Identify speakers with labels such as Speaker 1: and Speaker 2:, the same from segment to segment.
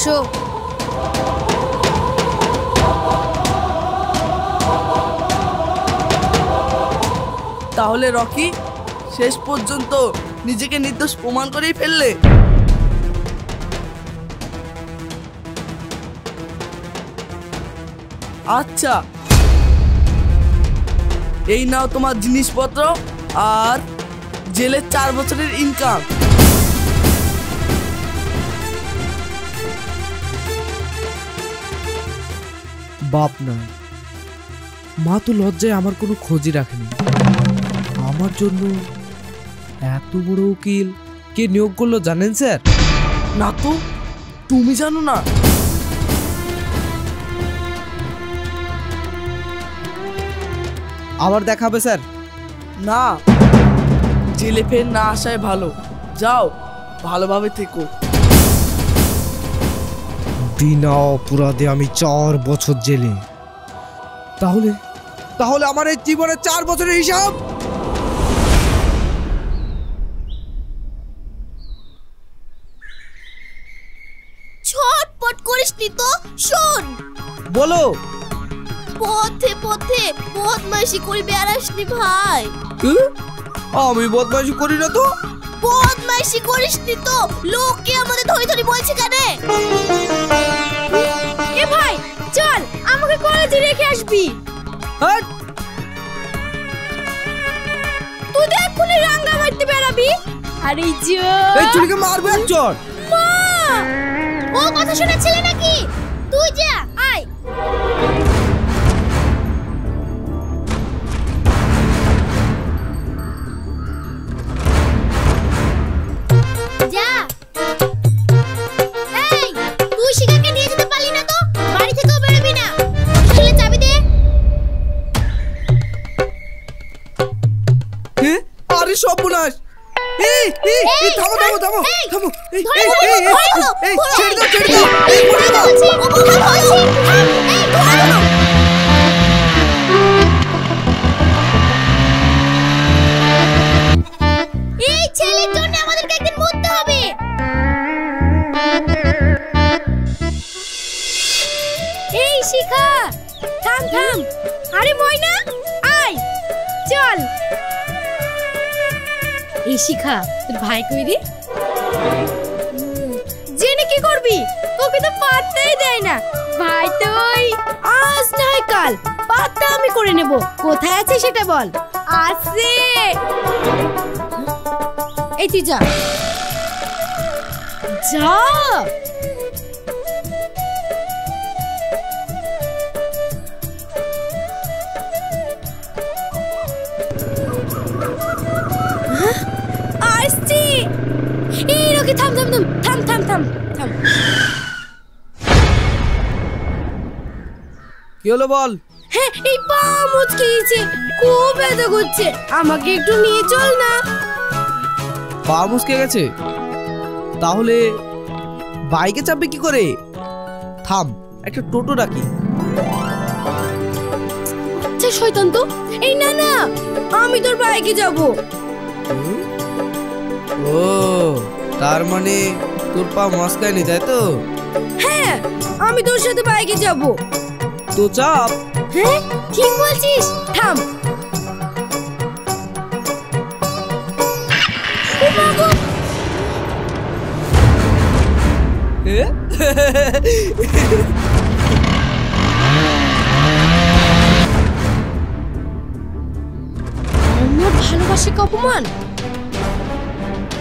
Speaker 1: বসো।
Speaker 2: তাহলে রকি শেষ পর্যন্ত নিজেকে নির্দোষ প্রমাণ করেই ফেললে? আচ্ছা, এই নাও তোমার জিনিসপত্র আর জেলের 4 বছরের ইনকাম।
Speaker 3: বাপ না, মা তো লজ্জায় আমার কোনো খোঁজই রাখেনি। আমার জন্য এত বড় উকিল কে নিয়োগ করলো জানেন স্যার?
Speaker 2: না তো, তুমি জানো না?
Speaker 3: আবার দেখাবে স্যার?
Speaker 2: না, জেলে ফের না আসায় ভালো। যাও, ভালোভাবে থেকো।
Speaker 3: বিনা অপরাধে আমি 4 বছর জেলে। তাহলে তাহলে আমার এই জীবনের 4 বছরের হিসাব?
Speaker 1: ছটপট করিসনি তো, শোন।
Speaker 3: বলো।
Speaker 1: পথে পথে বদমাইশি করে বেড়াসনি ভাই?
Speaker 3: আমি বদমাইশি করি না তো।
Speaker 1: বদমাইশি করিসনি তো, লোকে আমাদের ধরে ধরে বলছে কেন? এ ভাই চল, আমাকে কলেজে রেখে আসবি। তুই তো এক্ষুনি রাঙ্গা মারতে বেড়াবি। আরে
Speaker 3: এই চুরিকে মারবে একজন।
Speaker 1: মা, ও কথা শোনা ছেলে নাকি? তুই যা, আয়। যা। এই, তুই শিখাকে নিয়ে যেতে পারলি না তো? বাড়ি থেকেও বেরোবি না। মোটরসাইকেলের চাবি দে।
Speaker 3: আরে সর্বনাশ! এই থামো থামো থামো থামো! এই ছেড়ে দাও, ছেড়ে দাও! এই ঘোড়া বলছি, ও ঘোড়া বলছি।
Speaker 1: এই ঘোড়া! এই ছেলের জন্য আমাদেরকে একদিন মরতে হবে। এই শিখা, থাম থাম। আরে ময়না, আয়, চল। এই শিখা, তোর ভাই কই রে? জেনে কি করবি? তোকে তো পাত্তাই দেয় না। ভাই তো ওই আজ নয় কাল পাত্তা আমি করে নেব। কোথায় আছে সেটা বল। আছে। এই তুই যা যা। আসছি। এই রকি, থাম থাম থাম থাম থাম থাম থাম।
Speaker 3: কি হলো বল?
Speaker 1: হ্যাঁ, এই পা মুচকে গেছে, খুব ব্যথা করছে। আমাকে একটু নিয়ে চল না।
Speaker 3: পা মুচকে গেছে? তাহলে বাইকে চাপবে কি করে? থাম, একটা টোটো ডাকি।
Speaker 1: আচ্ছা শয়তান তো। এই না না, আমি তোর বাইকে যাব।
Speaker 3: ও, তার মানে তোর পা মস্কায়নি, তাই তো?
Speaker 1: হ্যাঁ, আমি তোর সাথে বাইকে যাব।
Speaker 3: তো চাপ।
Speaker 1: হ্যাঁ, ঠিক বলছিস। থাম। ও মা গো! আমার ভালোবাসাকে অপমান।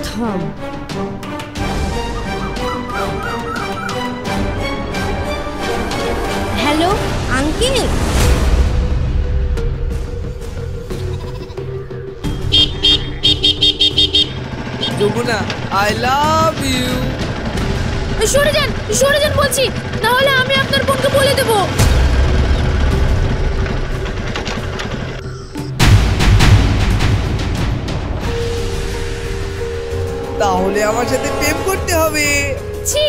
Speaker 1: থাম। Hello uncle.
Speaker 3: Jamuna, I love you.
Speaker 1: সরে যান বলছি, না হলে আমি আপনার বোনকে বলে দেব।
Speaker 3: তাহলে আমার সাথে প্রেম করতে হবে।
Speaker 1: ছি,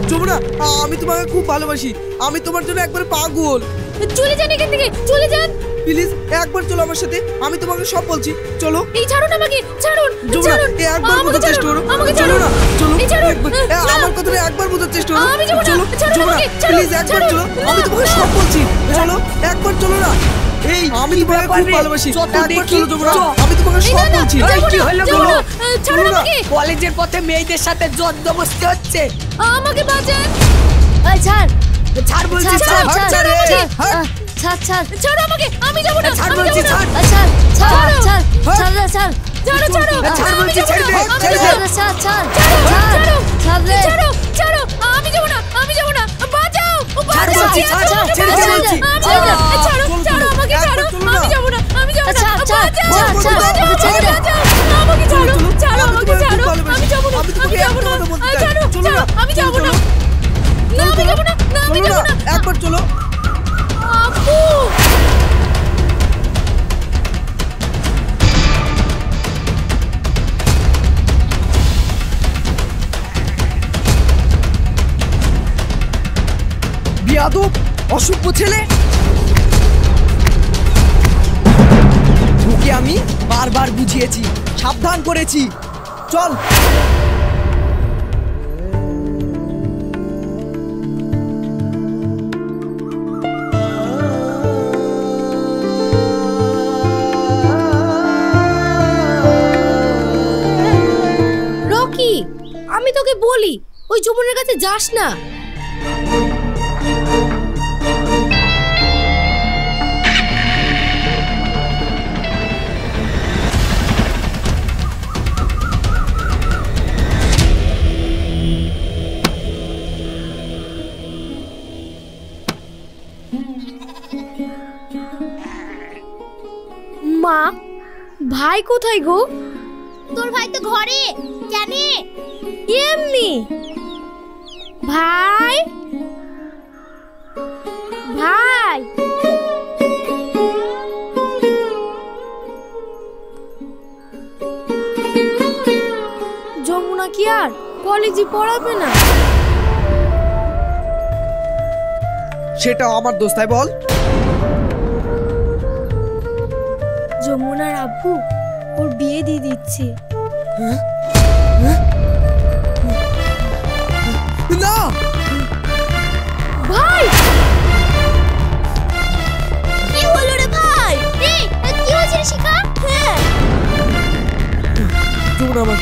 Speaker 3: যমুনা, আমি তোমাকে খুব ভালোবাসি। আমি তোমার জন্য একবার পাগল।
Speaker 1: চলে যান এখান থেকে, চলে যান।
Speaker 3: প্লিজ একবার চলো আমার সাথে, আমি তোমাকে সব বলছি। চলো।
Speaker 1: এই ছাড়ুন আমাকে, ছাড়ুন
Speaker 3: যমুনা, একবার বোঝার চেষ্টা করো। চলো না, চলো। আমার কথাটা একবার বোঝার চেষ্টা করো। চলো যমুনা, প্লিজ একবার চলো, আমি তোমাকে সব বলছি। চলো, একবার চলো না। এই আমি তোমাকে খুব ভালোবাসি, একবার চলো যমুনা, আমি তোমাকে সব বলছি।
Speaker 4: কি হলো গো?
Speaker 1: ছাড়ুন আমাকে।
Speaker 4: কলেজের পথে মেয়েদের সাথে জবরদস্তি হচ্ছে।
Speaker 1: আমাকে বাঁচান। এই ছাড়,
Speaker 4: ছাড় বলছি,
Speaker 1: ছাড়,
Speaker 4: ছাড়,
Speaker 1: ছাড়,
Speaker 4: ছাড়,
Speaker 1: ছাড়,
Speaker 4: ছাড়।
Speaker 1: ছাড়, ছাড়, ছাড় আমাকে, আমি যাব না।
Speaker 4: ছাড়
Speaker 1: আমি
Speaker 4: বলছি,
Speaker 1: যাবো না।
Speaker 4: ছাড়।
Speaker 1: ছাড়, ছাড়, ছাড়,
Speaker 3: হ্যাঁ।
Speaker 1: ছাড়, ছাড়, ছাড়ো, ছাড়ো,
Speaker 4: ছাড়
Speaker 1: আমি
Speaker 4: বলছি,
Speaker 1: যাবো
Speaker 4: ছেড়ে
Speaker 1: না।
Speaker 4: দে,
Speaker 1: আমি
Speaker 4: ছেড়ে
Speaker 1: যাবো
Speaker 4: দে।
Speaker 1: না। ছাড়, ছাড়, ছাড়, ছাড় রে। ছাড়ো, ছাড়ো, আমি যাবো না, আমি যাবো না। বাঁচাও,
Speaker 4: ছাড়
Speaker 1: বাঁচাও।
Speaker 4: বলছি, ছাড়,
Speaker 1: ছাড়ো,
Speaker 4: ছেড়ে দে
Speaker 1: ছাড়ো,
Speaker 4: বলছি।
Speaker 1: ছাড়ো, ছাড়ো,
Speaker 3: চলো,
Speaker 1: ছাড়ো,
Speaker 3: চলো,
Speaker 1: আমাকে
Speaker 3: একবার
Speaker 1: ছাড়ো,
Speaker 3: চলো না।
Speaker 1: আমি যাবো না, আমি যাবো না।
Speaker 3: ছাড়,
Speaker 1: বাঁচাও,
Speaker 3: ছাড়,
Speaker 1: বাঁচাও,
Speaker 3: ছেড়ে দে,
Speaker 1: বাঁচাও,
Speaker 3: ছেড়ে দে।
Speaker 1: আমাকে ছাড়ো, ছাড়ো,
Speaker 3: চলো,
Speaker 1: ছাড়ো,
Speaker 3: আমি
Speaker 1: আমাকে
Speaker 3: তোমাকে
Speaker 1: ছাড়ো,
Speaker 3: খুব ভালোবাসি।
Speaker 1: আমি যাবো না,
Speaker 3: আমি তোমাকে
Speaker 1: আমি যাবো না।
Speaker 3: একটা কথা বলতে চাই।
Speaker 1: ছাড়ো,
Speaker 3: চলো না,
Speaker 1: ছাড়ো, আমি যাবো না। না, আমি যাবো না, না, আমি
Speaker 3: চলো
Speaker 1: যাবো
Speaker 3: না,
Speaker 1: না।
Speaker 3: একবার চলো।
Speaker 1: আপু,
Speaker 4: বিয়াদব, অসভ্য ছেলে। তোকে আমি বারবার বুঝিয়েছি, সাবধান করেছি। চল।
Speaker 1: রকি, আমি তোকে বলি ওই যমুনার কাছে যাস না। মা, ভাই কোথায় গো? তোর ভাই তো ঘরে। কেন? এমনি। ভাই, ভাই, যমুনা কি আর কলেজে পড়াবে না?
Speaker 3: সেটা আমার দোষ, তাই বল।
Speaker 1: যমুনার আব্বু ওর বিয়ে দিয়ে দিচ্ছে।
Speaker 3: না,
Speaker 1: ভাই, কি হলো রে ভাই? এই কি হয়েছে রে শিখা? হ্যাঁ,
Speaker 3: যমুনা আমার,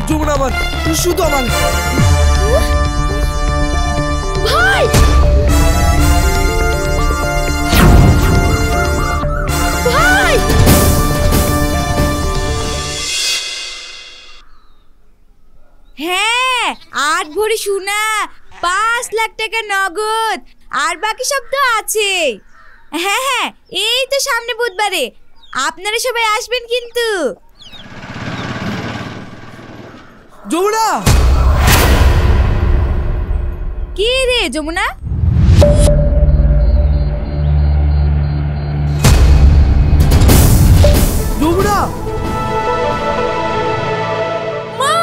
Speaker 3: যমুনা আমার, শুধু আমার।
Speaker 1: ভাই, ভাই,
Speaker 5: হ্যাঁ, 8 ভরি সোনা, 5 লাখ টাকা নগদ, আর বাকি সব তো আছে। হ্যাঁ হ্যাঁ, এই তো সামনে বুধবারে, আপনারা সবাই আসবেন কিন্তু।
Speaker 3: যমুনা,
Speaker 5: কি রে যমুনা?
Speaker 3: যমুনা,
Speaker 5: মা,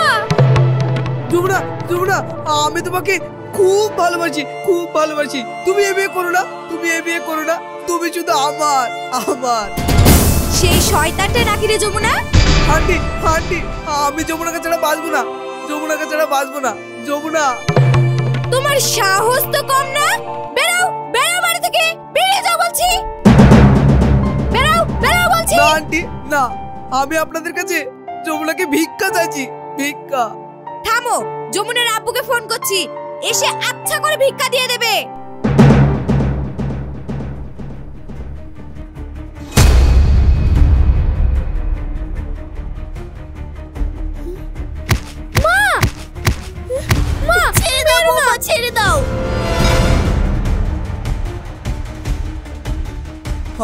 Speaker 3: যমুনা, যমুনা, আমি তোমাকে খুব ভালোবাসি, খুব ভালোবাসি। তুমি এ বিয়ে করো না, তুমি এ বিয়ে করো না, তুমি শুধু আমার, আমার।
Speaker 5: সেই শয়তানটা নাকি রে যমুনা?
Speaker 3: হাঁটি, হাঁটি, আমি যমুনাকে ছাড়া বাঁচবো না, যমুনাকে ছাড়া বাঁচবো না। যমুনা,
Speaker 5: তোমার সাহস তো কম না? বেরাও, বেরাও বাড়ি থেকে, বেরিয়ে যাও বলছি। বেরাও, বেরাও বলছি।
Speaker 3: না আন্টি, না, আমি আপনাদের কাছে যমুনাকে ভিক্ষা চাইছি, ভিক্ষা।
Speaker 5: থামো, যমুনার আব্বুকে ফোন করছি, এসে আচ্ছা করে ভিক্ষা দিয়ে দেবে।
Speaker 1: মা, মা, ছেড়ে দাও বৌমা, ছেড়ে দাও।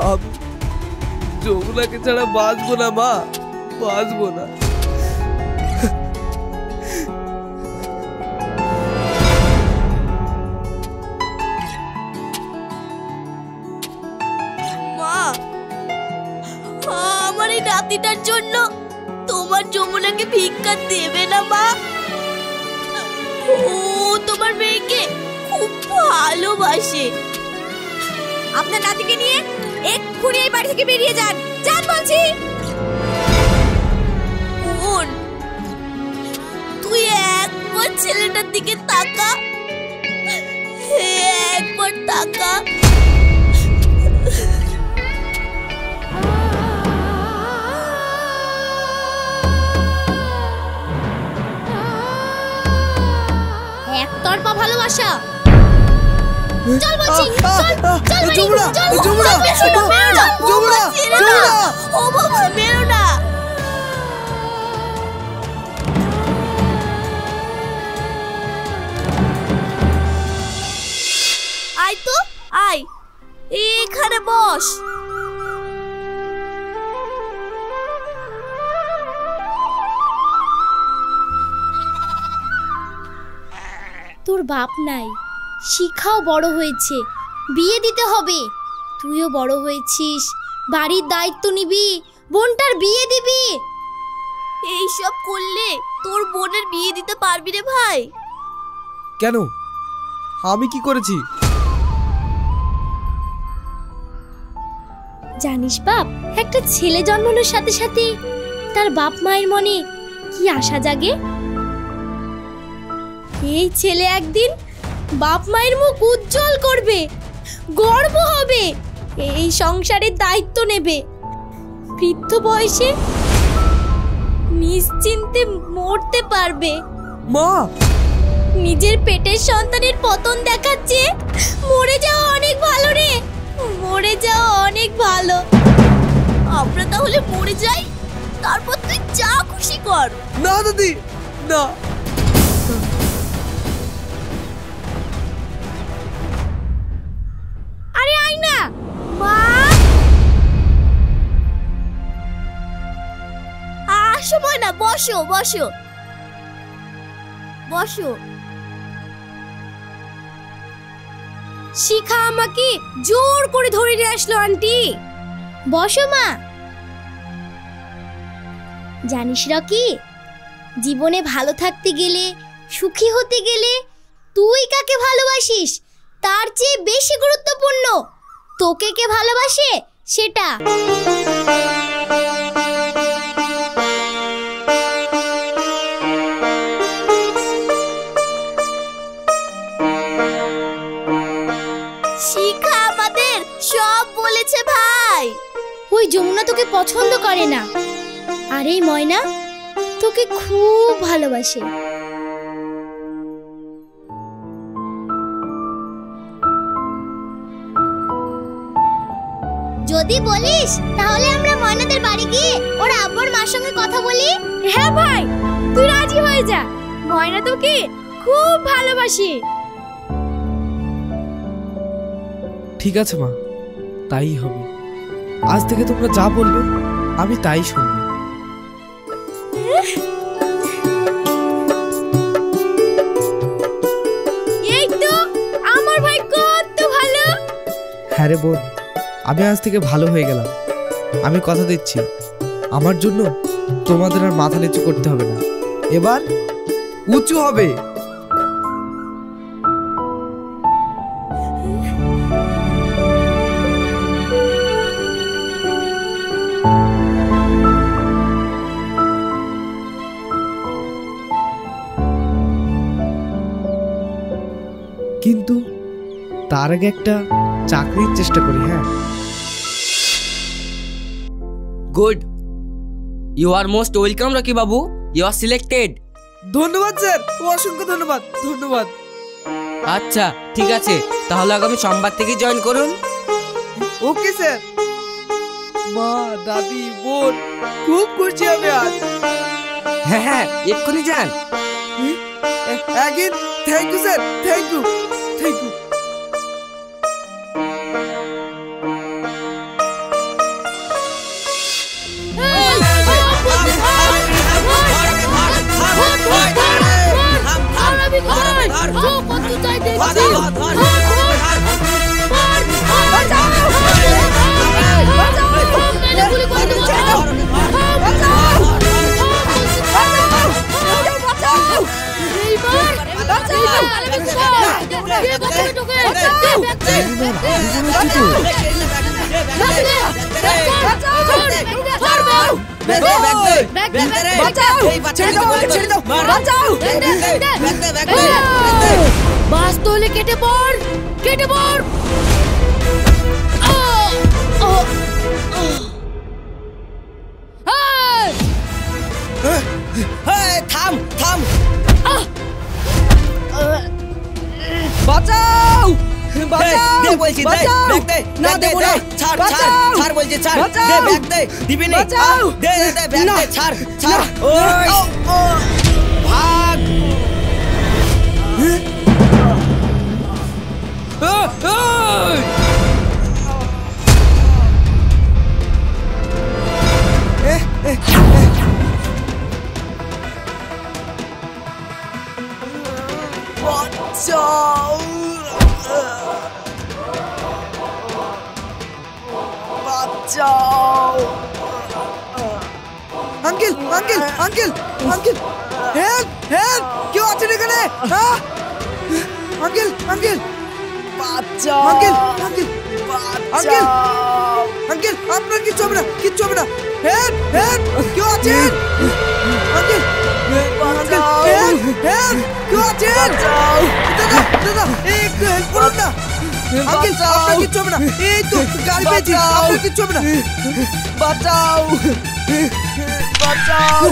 Speaker 3: আমি যমুনাকে ছাড়া বাঁচবো না মা, বাঁচবো না।
Speaker 1: মা, আমার এই নাতিটার জন্য তোমার যমুনাকে ভিক্ষা দেবে না মা? ও তোমার মেয়েকে খুব ভালোবাসে।
Speaker 5: আপনার নাতিকে নিয়ে এক্ষুনি এই বাড়ি থেকে বেরিয়ে যান, যান বলছি। বোন, তুই একবার ছেলেটার দিকে তাকা, একবার তাকা।
Speaker 1: একতরফা ভালোবাসা। চল বলছি, চল
Speaker 3: যমুনা, যমুনা, যমুনা, যমুনা।
Speaker 5: ও বাবা, বেরো না। আয় তো, আয় এখানে বস।
Speaker 1: তোর বাপ নাই, শিখাও বড় হয়েছে, বিয়ে দিতে হবে। তুইও বড় হয়েছিস, বাড়ির দায়িত্ব নিবি, বোনটার বিয়ে দিবি।
Speaker 5: এইসব করলে তোর বোনের বিয়ে দিতে পারবি রে ভাই?
Speaker 3: কেন, আমি কি করেছি?
Speaker 1: জানিস বাপ, একটা ছেলে জন্মানোর সাথে সাথে তার বাপ মায়ের মনে কি আশা জাগে। এই ছেলে একদিন বাপ মায়ের মুখ উজ্জ্বল করবে, গর্ব হবে, এই সংসারের দায়িত্ব নেবে। বৃদ্ধ বয়সে নিশ্চিন্তে মরতে পারবে।
Speaker 3: মা,
Speaker 1: নিজের পেটের সন্তানের পতন দেখাচ্ছে, মরে যাওয়া অনেক ভালো রে, মরে যাওয়া অনেক ভালো।
Speaker 5: আমরা তাহলে মরে যাই, তারপর তুই যা খুশি কর।
Speaker 3: না দাদি, না।
Speaker 1: আরে আয় না
Speaker 5: মা, আসো ময়না, বসো বসো বসো।
Speaker 1: শিখা আমাকে জোর করে ধরে নিয়ে আসলো আন্টি। বসো মা। জানিস রকি, জীবনে ভালো থাকতে গেলে, সুখী হতে গেলে তুই কাকে ভালোবাসিস তার চেয়ে বেশি গুরুত্বপূর্ণ তোকে কে ভালোবাসে সেটা।
Speaker 5: শিখা আমাদের সব বলেছে ভাই।
Speaker 1: ওই যমুনা তোকে পছন্দ করে না, আর এই ময়না তোকে খুব ভালোবাসে। যদি বলিস তাহলে আমরা ময়নাদের বাড়ি গিয়ে ওর আব্বুর মার সঙ্গে কথা বলি। হ্যাঁ ভাই, তুই রাজি হয়ে যা, ময়না তোকে খুব ভালোবাসে।
Speaker 3: ঠিক আছে মা, তাই হবে। আজ থেকে তোমরা যা বলবে আমি তাই শুনবো।
Speaker 1: এই তো আমার ভাই কত ভালো।
Speaker 3: হ্যাঁ রে বোন, আমি আজ থেকে ভালো হয়ে গেলাম। আমি কথা দিচ্ছি, আমার জন্য তোমাদের আর মাথা নিচু করতে হবে না, এবার উঁচু হবে। কিন্তু তার আগে একটা চাকরির চেষ্টা করি। হ্যাঁ,
Speaker 6: good, you are most welcome Rocky বাবু, ইউ আর সিলেক্টেড।
Speaker 3: ধন্যবাদ স্যার, অসংখ্য ধন্যবাদ। ধন্যবাদ।
Speaker 6: আচ্ছা ঠিক আছে, তাহলে আগামী সোমবার থেকে জয়েন করুন।
Speaker 3: Okay sir. মা, দাদি, বোন খুব খুশি হবে আজ।
Speaker 6: হ্যাঁ হ্যাঁ, এক্ষুনি যান।
Speaker 3: Again thank you sir, thank you, thank you.
Speaker 1: বাস তোলে কেটে পড়, কেটে পড়।
Speaker 6: থাম থাম।
Speaker 4: বাঁচাও বাঁচাও
Speaker 6: দে বলছি, দে
Speaker 4: বাঁচাও।
Speaker 6: ব্যাগ দে,
Speaker 4: না
Speaker 6: দে,
Speaker 4: দেবো
Speaker 6: দে,
Speaker 4: না।
Speaker 6: ছাড়
Speaker 4: বাঁচাও।
Speaker 6: ছাড় ছাড় বলছি, ছাড়
Speaker 4: বাঁচাও।
Speaker 6: দে ব্যাগ দে, দিবি নি?
Speaker 4: বাঁচাও।
Speaker 6: দে দে দে ব্যাগ
Speaker 4: না।
Speaker 6: দে, ছাড় ছাড়। ওই ভাগ।
Speaker 2: বাঁচাও, বাঁচাও।
Speaker 3: Uncle uncle uncle uncle help help, কেউ আছেন এখানে? আঙ্কেল আঙ্কেল
Speaker 2: বাঁচাও,
Speaker 3: আঙ্কেল আঙ্কেল আঙ্কেল
Speaker 2: বাঁচাও।
Speaker 3: আঙ্কেল, আপনার কিচ্ছু হবে না, কিচ্ছু হবে না। হেল্প হেল্প, কেউ আছেন? আঙ্কেল আঙ্কেল হেল্প হেল্প, কেউ আছেন? দাদা দাদা, একটু হেল্প করুন না। আঙ্কেল, আপনার কিচ্ছু হবে না। এই তো গাড়ি পেয়েছি, আপনার কিচ্ছু হবে না।
Speaker 2: বাঁচাও, বাঁচাও।